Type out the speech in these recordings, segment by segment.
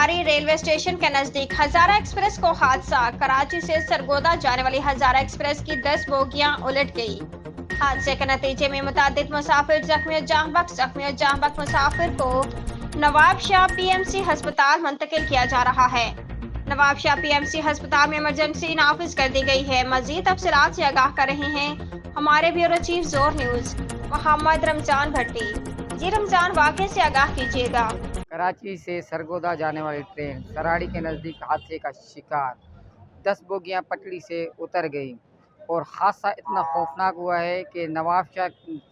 सराड़ी railway station के नजदीक हजारा express को हादसा। कराची से सरगोदा जाने वाली हजारा एक्सप्रेस की 10 बोगियां उलट गई। हादसे के नतीजे में मुतादिद मुसाफिर जख्मी और जहां बख्त मुसाफिर को नवाब शाह पीएमसी अस्पताल मुंतकिल किया जा रहा है। नवाब शाह पीएमसी अस्पताल में इमरजेंसी नाफिज कर दी गई है। मजीद तफसीलात से आगाह कर रहे हैं हमारे ब्यूरो चीफ जोर न्यूज मोहम्मद रमजान भट्टी। जी रमजान, वाक़े से आगाह कीजिएगा। कराची से सरगोदा जाने वाली ट्रेन सराड़ी के नज़दीक हादसे का शिकार। 10 बोगियां पटरी से उतर गई और हादसा इतना खौफनाक हुआ है कि नवाब शाह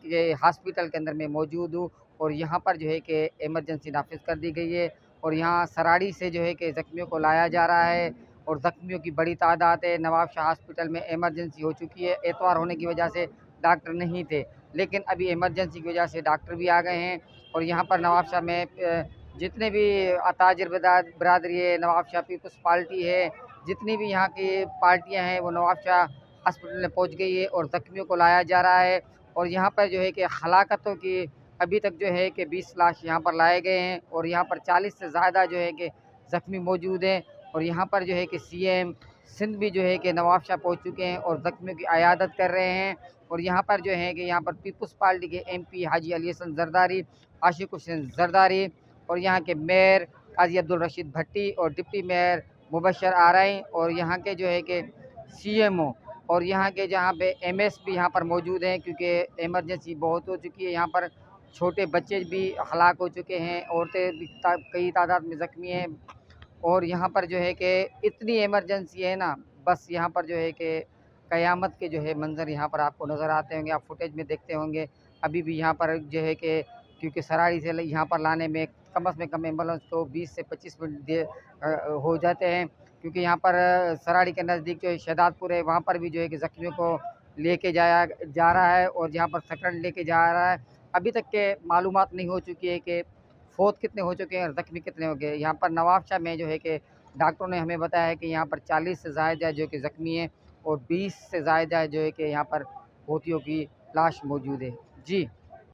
के हॉस्पिटल के अंदर मैं मौजूद हूँ और यहाँ पर जो है कि इमरजेंसी नाफिज कर दी गई है और यहाँ सराड़ी से जो है कि ज़ख्मियों को लाया जा रहा है और ज़ख्मियों की बड़ी तादाद है। नवाब शाह हॉस्पिटल में इमरजेंसी हो चुकी है। एतवार होने की वजह से डॉक्टर नहीं थे, लेकिन अभी इमरजेंसी की वजह से डॉक्टर भी आ गए हैं और यहाँ पर नवाब शाह में जितने भी ताजिर बरादरी है, नवाब शाह पीपल्स पार्टी है, जितनी भी यहाँ की पार्टियां हैं वो नवाब शाह हॉस्पिटल में पहुँच गई है और ज़ख्मियों को लाया जा रहा है। और यहाँ पर जो है कि हलाकतों की अभी तक जो है कि 20 लाश यहाँ पर लाए गए हैं और यहाँ पर 40 से ज़्यादा जो है कि ज़ख्मी मौजूद हैं और यहाँ पर जो है कि सीएम सिंध भी जो है कि नवाब शाह पहुँच चुके हैं और ज़ख्मियों की अयादत कर रहे हैं। और यहाँ पर जो है कि यहाँ पर पीपल्स पार्टी के एमपी हाजी अली हसन जरदारी, आशिक हुसैन जरदारी और यहाँ के मेयर काजी अब्दुल रशीद भट्टी और डिप्टी मेयर मुबशर आरई और यहाँ के जो है कि सीएमओ और यहाँ के जहाँ पे एमएस भी यहाँ पर मौजूद हैं, क्योंकि इमरजेंसी बहुत हो चुकी है। यहाँ पर छोटे बच्चे भी हलाक हो चुके हैं, औरतें भी कई तादाद में ज़ख्मी हैं और यहाँ पर जो है कि इतनी इमरजेंसी है ना, बस यहाँ पर जो है कि क़यामत के जो है मंज़र यहाँ पर आपको नज़र आते होंगे, आप फुटेज में देखते होंगे। अभी भी यहाँ पर जो है कि क्योंकि सराड़ी से यहाँ पर लाने में कम से कम एम्बुलेंस को 20 से 25 मिनट हो जाते हैं, क्योंकि यहाँ पर सराड़ी के नज़दीक जो है शहदादपुर है, वहाँ पर भी जो है कि ज़ख्मियों को लेके जाया जा रहा है और यहाँ पर सकरन लेके जा रहा है। अभी तक के मालूमात नहीं हो चुकी है कि फ़ौत कितने हो चुके हैं और ज़ख्मी कितने हो गए। यहाँ पर नवाब शाह में जो है कि डॉक्टरों ने हमें बताया है कि यहाँ पर 40 से ज़्यादा जो कि ज़ख्मी हैं और 20 से ज़्यादा जो है कि यहाँ पर पोतियों की लाश मौजूद है। जी।